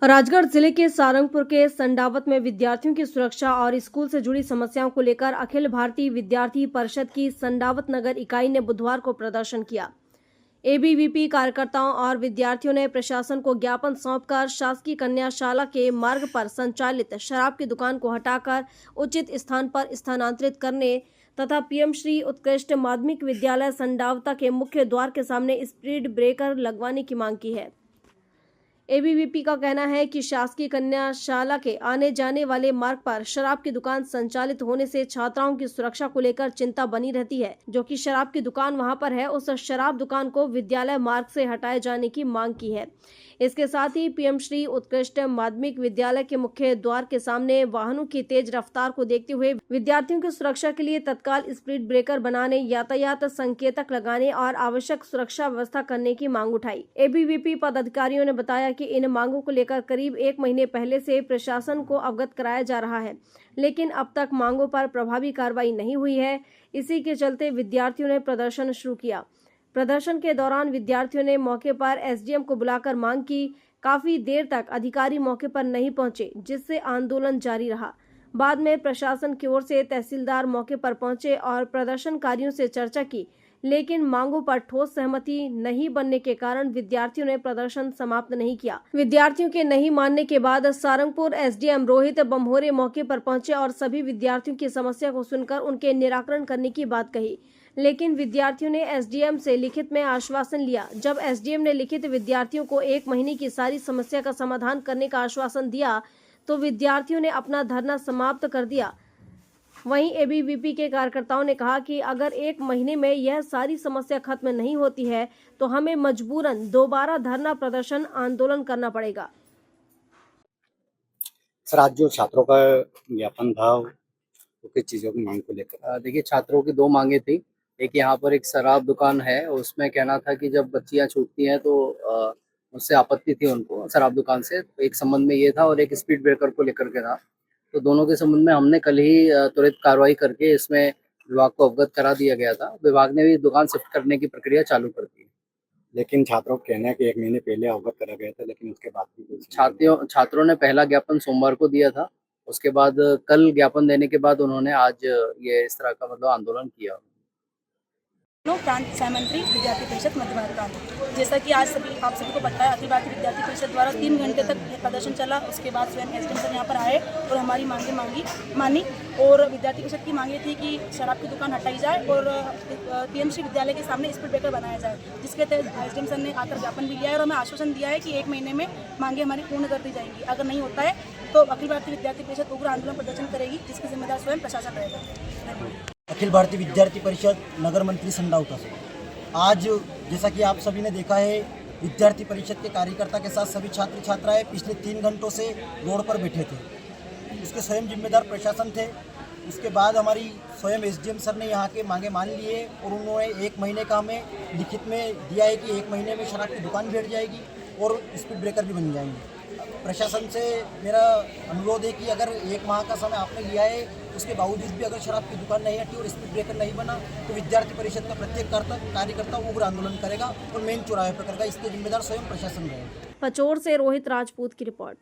राजगढ़ जिले के सारंगपुर के संडावत में विद्यार्थियों की सुरक्षा और स्कूल से जुड़ी समस्याओं को लेकर अखिल भारतीय विद्यार्थी परिषद की संडावत नगर इकाई ने बुधवार को प्रदर्शन किया। एबीवीपी कार्यकर्ताओं और विद्यार्थियों ने प्रशासन को ज्ञापन सौंपकर शासकीय कन्या शाला के मार्ग पर संचालित शराब की दुकान को हटाकर उचित स्थान पर स्थानांतरित करने तथा पीएम श्री उत्कृष्ट माध्यमिक विद्यालय संडावता के मुख्य द्वार के सामने स्पीड ब्रेकर लगवाने की मांग की है। एबीवीपी का कहना है कि शासकीय कन्या शाला के आने जाने वाले मार्ग पर शराब की दुकान संचालित होने से छात्राओं की सुरक्षा को लेकर चिंता बनी रहती है। जो कि शराब की दुकान वहां पर है, उस शराब दुकान को विद्यालय मार्ग से हटाए जाने की मांग की है। इसके साथ ही पीएम श्री उत्कृष्ट माध्यमिक विद्यालय के मुख्य द्वार के सामने वाहनों की तेज रफ्तार को देखते हुए विद्यार्थियों की सुरक्षा के लिए तत्काल स्पीड ब्रेकर बनाने, यातायात संकेतक लगाने और आवश्यक सुरक्षा व्यवस्था करने की मांग उठाई। एबीवीपी पदाधिकारियों ने बताया कि इन मांगों को लेकर करीब 1 महीने पहले से प्रशासन को अवगत कराया जा रहा है, लेकिन अब तक मांगों पर प्रभावी कार्रवाई नहीं हुई है। इसी के चलते विद्यार्थियों ने प्रदर्शन शुरू किया। प्रदर्शन के दौरान विद्यार्थियों ने मौके पर एसडीएम को बुलाकर मांग की। काफी देर तक अधिकारी मौके पर नहीं पहुंचे, जिससे आंदोलन जारी रहा। बाद में प्रशासन की ओर से तहसीलदार मौके पर पहुंचे और प्रदर्शनकारियों से चर्चा की, लेकिन मांगों पर ठोस सहमति नहीं बनने के कारण विद्यार्थियों ने प्रदर्शन समाप्त नहीं किया। विद्यार्थियों के नहीं मानने के बाद सारंगपुर एसडीएम रोहित बम्होरे मौके पर पहुंचे और सभी विद्यार्थियों की समस्या को सुनकर उनके निराकरण करने की बात कही, लेकिन विद्यार्थियों ने एसडीएम से लिखित में आश्वासन लिया। जब एसडीएम ने लिखित विद्यार्थियों को 1 महीने की सारी समस्या का समाधान करने का आश्वासन दिया, तो विद्यार्थियों ने अपना धरना समाप्त कर दिया। वहीं एबीवीपी के कार्यकर्ताओं ने कहा कि अगर 1 महीने में यह सारी समस्या खत्म नहीं होती है तो हमें मजबूरन दोबारा धरना प्रदर्शन आंदोलन करना पड़ेगा। सर, आज जो छात्रों का ज्ञापन था वो किस चीज़ों की मांग को लेकर? देखिए, छात्रों की 2 मांगे थी। एक यहाँ पर एक शराब दुकान है, उसमें कहना था कि जब बच्चियाँ छूटती हैं तो उससे आपत्ति थी उनको शराब दुकान से। तो एक संबंध में ये था और एक स्पीड ब्रेकर को लेकर के था। तो दोनों के संबंध में हमने कल ही त्वरित कार्रवाई करके इसमें विभाग को अवगत करा दिया गया था। विभाग ने भी दुकान शिफ्ट करने की प्रक्रिया चालू कर दी है। लेकिन छात्रों का कहना है कि 1 महीने पहले अवगत करा गया था, लेकिन उसके बाद भी कुछ छात्रों ने पहला ज्ञापन सोमवार को दिया था। उसके बाद कल ज्ञापन देने के बाद उन्होंने आज ये इस तरह का आंदोलन किया। प्रांत सहमंत्री विद्यार्थी परिषद मध्य भारत। जैसा कि आज आप सभी को पता है, अखिल भारतीय विद्यार्थी परिषद द्वारा 3 घंटे तक प्रदर्शन चला। उसके बाद स्वयं एसडीएम सर यहाँ पर आए और हमारी मांगी मानी। और विद्यार्थी परिषद की मांग ये थी कि शराब की दुकान हटाई जाए और पीएमसी विद्यालय के सामने स्पीड ब्रेकर बनाया जाए, जिसके तहत एसडीएम सर ने आकर ज्ञापन भी लिया है और हमें आश्वासन दिया है कि 1 महीने में मांगे हमारी पूर्ण कर दी जाएंगी। अगर नहीं होता है तो अखिल भारतीय विद्यार्थी परिषद उग्र आंदोलन प्रदर्शन करेगी, जिसकी जिम्मेदार स्वयं प्रशासन रहेगा। अखिल भारतीय विद्यार्थी परिषद नगर मंत्री संडावता से आज, जैसा कि आप सभी ने देखा है, विद्यार्थी परिषद के कार्यकर्ता के साथ सभी छात्र छात्राएं पिछले 3 घंटों से रोड पर बैठे थे। उसके स्वयं जिम्मेदार प्रशासन थे। उसके बाद हमारी स्वयं एसडीएम सर ने यहाँ के मांगे मान लिए और उन्होंने 1 महीने का हमें लिखित में दिया है कि 1 महीने में शराब की दुकान भी हट जाएगी और स्पीड ब्रेकर भी बन जाएंगे। प्रशासन से मेरा अनुरोध है कि अगर 1 माह का समय आपने लिया है, उसके बावजूद भी अगर शराब की दुकान नहीं हटी और स्पीड ब्रेकर नहीं बना तो विद्यार्थी परिषद का प्रत्येक कार्यकर्ता उग्र आंदोलन करेगा और मेन चौराहे पर करेगा। इसके जिम्मेदार स्वयं प्रशासन रहेगा। पचोर से रोहित राजपूत की रिपोर्ट।